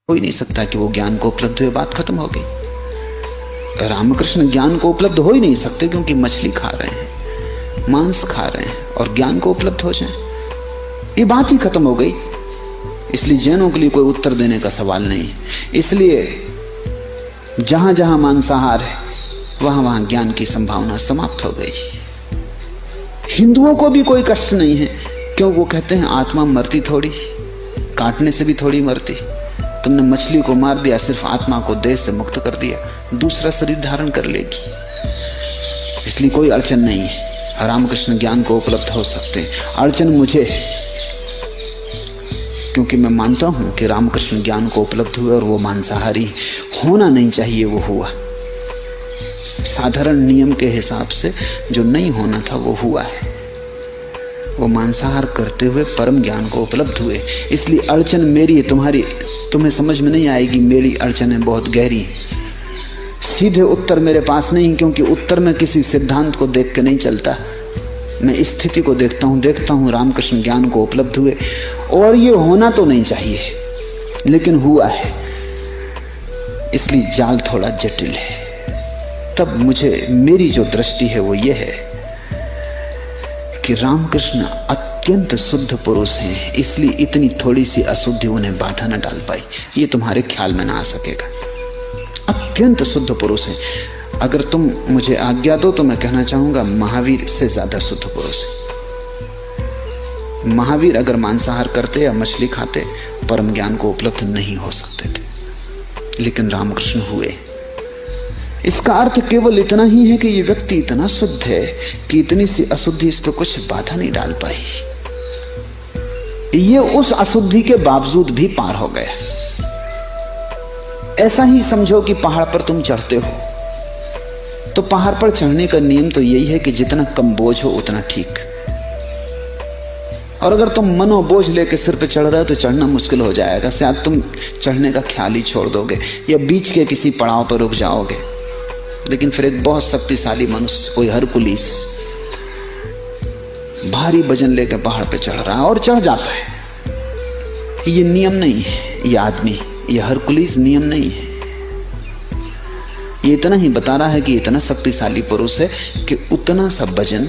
हो ही नहीं सकता कि वो ज्ञान को उपलब्ध हुए, बात खत्म हो गई। रामकृष्ण ज्ञान को उपलब्ध हो ही नहीं सकते क्योंकि मछली खा रहे हैं, मांस खा रहे हैं, और ज्ञान को उपलब्ध हो जाए, ये बात ही खत्म हो गई। इसलिए जैनों के लिए कोई उत्तर देने का सवाल नहीं। इसलिए जहां जहां मांसाहार है वहां वहां ज्ञान की संभावना समाप्त हो गई। हिंदुओं को भी कोई कष्ट नहीं है, क्यों? वो कहते हैं आत्मा मरती थोड़ी, काटने से भी थोड़ी मरती। तुमने मछली को मार दिया, सिर्फ आत्मा को देह से मुक्त कर दिया, दूसरा शरीर धारण कर लेगी, इसलिए कोई अड़चन नहीं है। रामकृष्ण ज्ञान को उपलब्ध हो सकते हैं। अड़चन मुझे है, क्योंकि मैं मानता हूं कि रामकृष्ण ज्ञान को उपलब्ध हुए और वो मांसाहारी होना नहीं चाहिए, वो हुआ। साधारण नियम के हिसाब से जो नहीं होना था वो हुआ है। वो मांसाहार करते हुए परम ज्ञान को उपलब्ध हुए। इसलिए अड़चन मेरी है, तुम्हें समझ में नहीं आएगी। मेरी अड़चन है बहुत गहरी। सीधे उत्तर मेरे पास नहीं, क्योंकि उत्तर में किसी सिद्धांत को देख के नहीं चलता। मैं स्थिति को देखता हूं रामकृष्ण ज्ञान को उपलब्ध हुए, और ये होना तो नहीं चाहिए लेकिन हुआ है, इसलिए जाल थोड़ा जटिल है। तब मेरी जो दृष्टि है वो ये है कि रामकृष्ण अत्यंत शुद्ध पुरुष हैं, इसलिए इतनी थोड़ी सी अशुद्धि उन्हें बाधा न डाल पाई। ये तुम्हारे ख्याल में ना आ सकेगा। अत्यंत शुद्ध पुरुष हैं। अगर तुम मुझे आज्ञा दो तो मैं कहना चाहूंगा महावीर से ज्यादा शुद्ध पुरुष है। महावीर अगर मांसाहार करते या मछली खाते परम ज्ञान को उपलब्ध नहीं हो सकते थे, लेकिन रामकृष्ण हुए। इसका अर्थ केवल इतना ही है कि ये व्यक्ति इतना शुद्ध है कि इतनी सी अशुद्धि इस पर कुछ बाधा नहीं डाल पाई। ये उस अशुद्धि के बावजूद भी पार हो गया। ऐसा ही समझो कि पहाड़ पर तुम चढ़ते हो, तो पहाड़ पर चढ़ने का नियम तो यही है कि जितना कम बोझ हो उतना ठीक। और अगर तुम मनोबोझ लेके सिर पे चढ़ रहे हो तो चढ़ना मुश्किल हो जाएगा। शायद तुम चढ़ने का ख्याल ही छोड़ दोगे या बीच के किसी पड़ाव पर रुक जाओगे। लेकिन फिर एक बहुत शक्तिशाली मनुष्य, कोई हरकुलिस, भारी वजन लेकर पहाड़ पे चढ़ रहा है और चढ़ जाता है। ये नियम नहीं है, ये आदमी, ये हरकुलिस नियम नहीं है। ये इतना ही बता रहा है कि इतना शक्तिशाली पुरुष है कि उतना सा वजन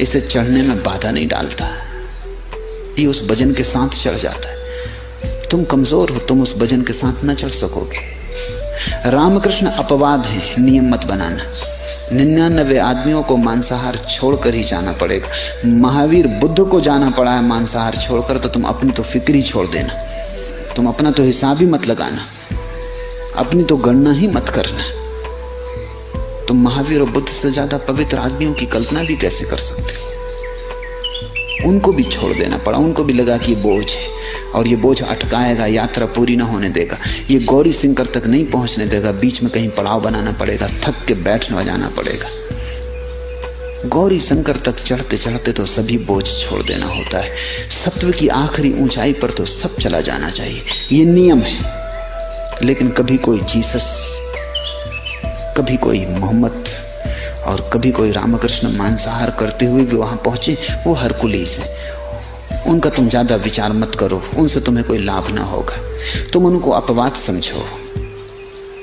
इसे चढ़ने में बाधा नहीं डालता। ये उस वजन के साथ चढ़ जाता है। तुम कमजोर हो, तुम उस वजन के साथ न चढ़ सकोगे। रामकृष्ण अपवाद है, नियम मत बनाना। 99 आदमियों को मांसाहार छोड़कर ही जाना पड़ेगा। महावीर बुद्ध को जाना पड़ा है मांसाहार छोड़कर, तो तुम अपनी तो फिक्र ही छोड़ देना, तुम अपना तो हिसाब ही मत लगाना, अपनी तो गणना ही मत करना। तुम महावीर और बुद्ध से ज्यादा पवित्र आदमियों की कल्पना भी कैसे कर सकते हो? उनको भी छोड़ देना पड़ा। उनको भी लगा कि ये बोझ है और ये बोझ अटकाएगा, यात्रा पूरी ना होने देगा, ये गौरी शंकर तक नहीं पहुंचने देगा, बीच में कहीं पड़ाव बनाना पड़ेगा, थक के बैठने जाना पड़ेगा। गौरी शंकर तक चढ़ते चढ़ते तो सभी बोझ छोड़ देना होता है। सत्व की आखिरी ऊंचाई पर तो सब चला जाना चाहिए, ये नियम है। लेकिन कभी कोई जीसस, कभी कोई मोहम्मद और कभी कोई रामकृष्ण मांसाहार करते हुए भी वहां पहुंचे, वो हरकुलिस है। उनका तुम ज्यादा विचार मत करो, उनसे तुम्हें कोई लाभ ना होगा। तुम उनको अपवाद समझो,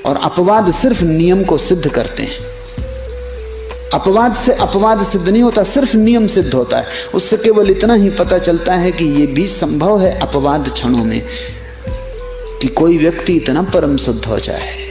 और अपवाद सिर्फ नियम को सिद्ध करते हैं। अपवाद से अपवाद सिद्ध नहीं होता, सिर्फ नियम सिद्ध होता है। उससे केवल इतना ही पता चलता है कि यह भी संभव है अपवाद क्षणों में कि कोई व्यक्ति इतना परम शुद्ध हो जाए